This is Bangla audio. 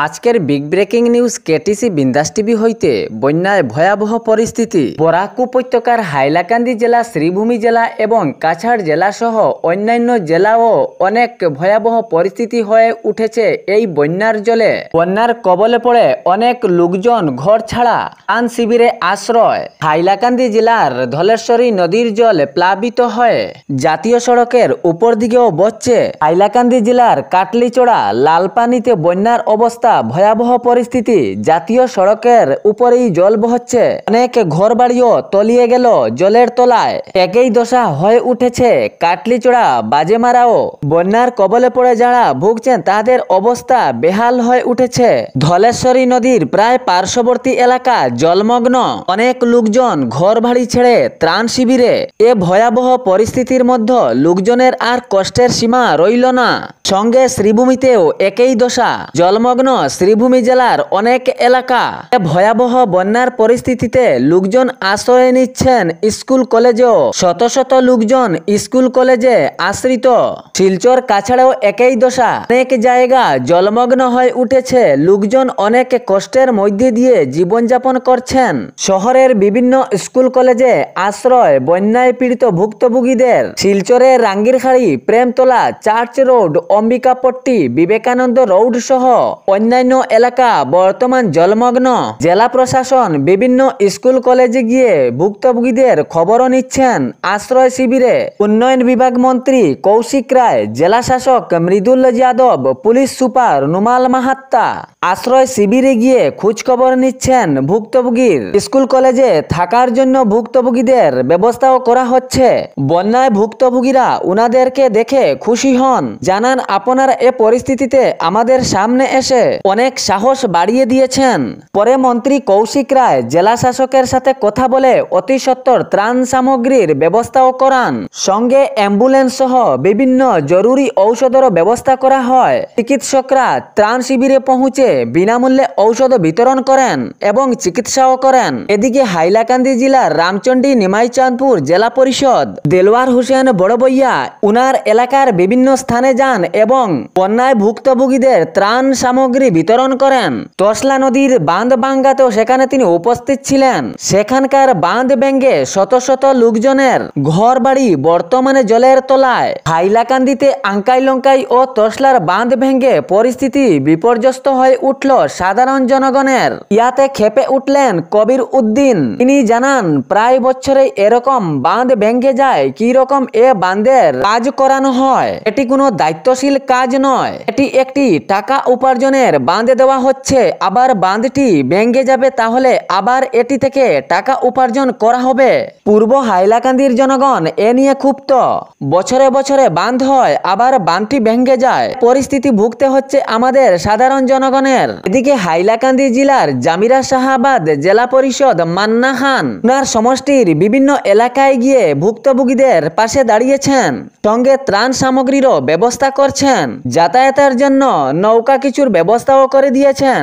আজকের বিগ ব্রেকিং নিউজ কেটিসি বিন্দাস টিভি হইতে বন্যায় ভয়াবহ পরিস্থিতি। বরাক উপত্যকার হাইলাকান্দি জেলা, শ্রীভূমি জেলা এবং কাছাড় জেলা সহ অন্যান্য জেলাও অনেক ভয়াবহ পরিস্থিতি হয়ে উঠেছে এই বন্যার জলে। বন্যার কবলে পড়ে অনেক লোকজন ঘর ছাড়া ত্রাণ শিবিরে আশ্রয়। হাইলাকান্দি জেলার ধলেশ্বরী নদীর জল প্লাবিত হয়ে জাতীয় সড়কের উপর দিকেও বচ্ছে। হাইলাকান্দি জেলার কাটলিচড়া লালপানিতে বন্যার অবস্থা ভয়াবহ পরিস্থিতি। জাতীয় সড়কের উপরেই জল বহচ্ছে, অনেক ঘর বাড়িও তলিয়ে গেল জলের তলায়। একই দশা হয়ে উঠেছে কাটলিচড়া বাজেমারাও। বন্যার কবলে পড়ে যারা ভুগছেন তাদের অবস্থা বেহাল হয়ে উঠেছে। ধলেশ্বরী নদীর প্রায় পার্শ্ববর্তী এলাকা জলমগ্ন, অনেক লোকজন ঘর বাড়ি ছেড়ে ত্রাণ শিবিরে। এ ভয়াবহ পরিস্থিতির মধ্যে লোকজনের আর কষ্টের সীমা রইল না। সঙ্গে শ্রীভূমিতেও একই দশা, জলমগ্ন শ্রীভূমি জেলার অনেক এলাকা। ভয়াবহ বন্যার পরিস্থিতিতে লোকজন আশ্রয় নিচ্ছেন স্কুল কলেজেও। শত শত লোকজন স্কুল কলেজে আশ্রিত। শিলচর কাছাড়েও একই দশা, অনেক জায়গা জলমগ্ন হয়ে উঠেছে। লোকজন অনেক কষ্টের মধ্যে দিয়ে জীবনযাপন করছেন। শহরের বিভিন্ন স্কুল কলেজে আশ্রয় বন্যায় পীড়িত ভুক্তভোগীদের। শিলচরের Rangirkhari, Premtala, church road, Ambikapatti, Vivekananda road সহ অন্যান্য এলাকা বর্তমান জলমগ্ন। জেলা প্রশাসন বিভিন্ন স্কুল কলেজে গিয়ে ভুক্তভোগীদের খবরও নিচ্ছেন আশ্রয় শিবিরে। উন্নয়ন বিভাগ মন্ত্রী কৌশিক রায়, জেলা শাসক মৃদুল যাদব, পুলিশ সুপার নুমাল মাহাত্তা আশ্রয় শিবিরে গিয়ে খোঁজখবর নিচ্ছেন ভুক্তভোগীর। স্কুল কলেজে থাকার জন্য ভুক্তভোগীদের ব্যবস্থাও করা হচ্ছে। বন্যায় ভুক্তভোগীরা উনাদেরকে দেখে খুশি হন, জানান আপনারা এ পরিস্থিতিতে আমাদের সামনে এসে অনেক সাহস বাড়িয়ে দিয়েছেন। পরে মন্ত্রী কৌশিক রায় জেলা শাসকের সাথে কথা বলে অতি সত্বর ত্রাণ সামগ্রীর ব্যবস্থাও করান। সঙ্গে অ্যাম্বুলেন্স সহ বিভিন্ন জরুরি ঔষধেরও ব্যবস্থা করা হয়। চিকিৎসকরা ত্রাণ শিবিরে পৌঁছে বিনামূল্যে ঔষধ বিতরণ করেন এবং চিকিৎসাও করেন। এদিকে হাইলাকান্দি জেলার রামচন্ডী নিমাইচাঁদপুর জেলা পরিষদ দেলোয়ার হোসেন বড়বইয়া উনার এলাকার বিভিন্ন স্থানে যান এবং বন্যায় ভুক্তভোগীদের ত্রাণ সামগ্রী বিতরণ করেন। তসলা নদীর বাঁধ ভাঙ্গাতেও সেখানে তিনি উপস্থিত ছিলেন। সেখানকার বাঁধ ভেঙে শত শত লোকজনের ঘর বাড়ি বর্তমানে জলের তলায়। হাইলাকান্দিতে আঙ্কাই লঙ্কাই ও তসলার বাঁধ ভেঙে পরিস্থিতি বিপর্যস্ত হয়ে উঠল সাধারণ জনগণের। ইয়াতে খেপে উঠলেন কবির উদ্দিন। তিনি জানান, প্রায় বছরে এরকম বাঁধ ভেঙে যায়, কি রকম এ বাঁধের কাজ করানো হয়। এটি কোনো দায়িত্বশীল কাজ নয়, এটি একটি টাকা উপার্জনের বাঁধ দেওয়া হচ্ছে। আবার বাঁধটি ভেঙে যাবে, তাহলে আবার এটি থেকে টাকা উপার্জন করা হবে। পূর্ব হাইলাকান্দির জনগণ এ নিয়ে ক্ষুব্ধ। বছরে বছরে বাঁধ হয়, আবার বাঁধটি ভেঙে যায়। পরিস্থিতি ভুগতে হচ্ছে আমাদের সাধারণ জনগণের। এদিকে হাইলাকান্দি জেলার জামিরা শাহাবাদ জেলা পরিষদ মান্না খান উনার সমষ্টির বিভিন্ন এলাকায় গিয়ে ভুক্তভোগীদের পাশে দাঁড়িয়েছেন। সঙ্গে ত্রাণ সামগ্রীরও ব্যবস্থা করছেন। যাতায়াতের জন্য নৌকা কিছুর ব্যবস্থাও করে দিয়েছেন।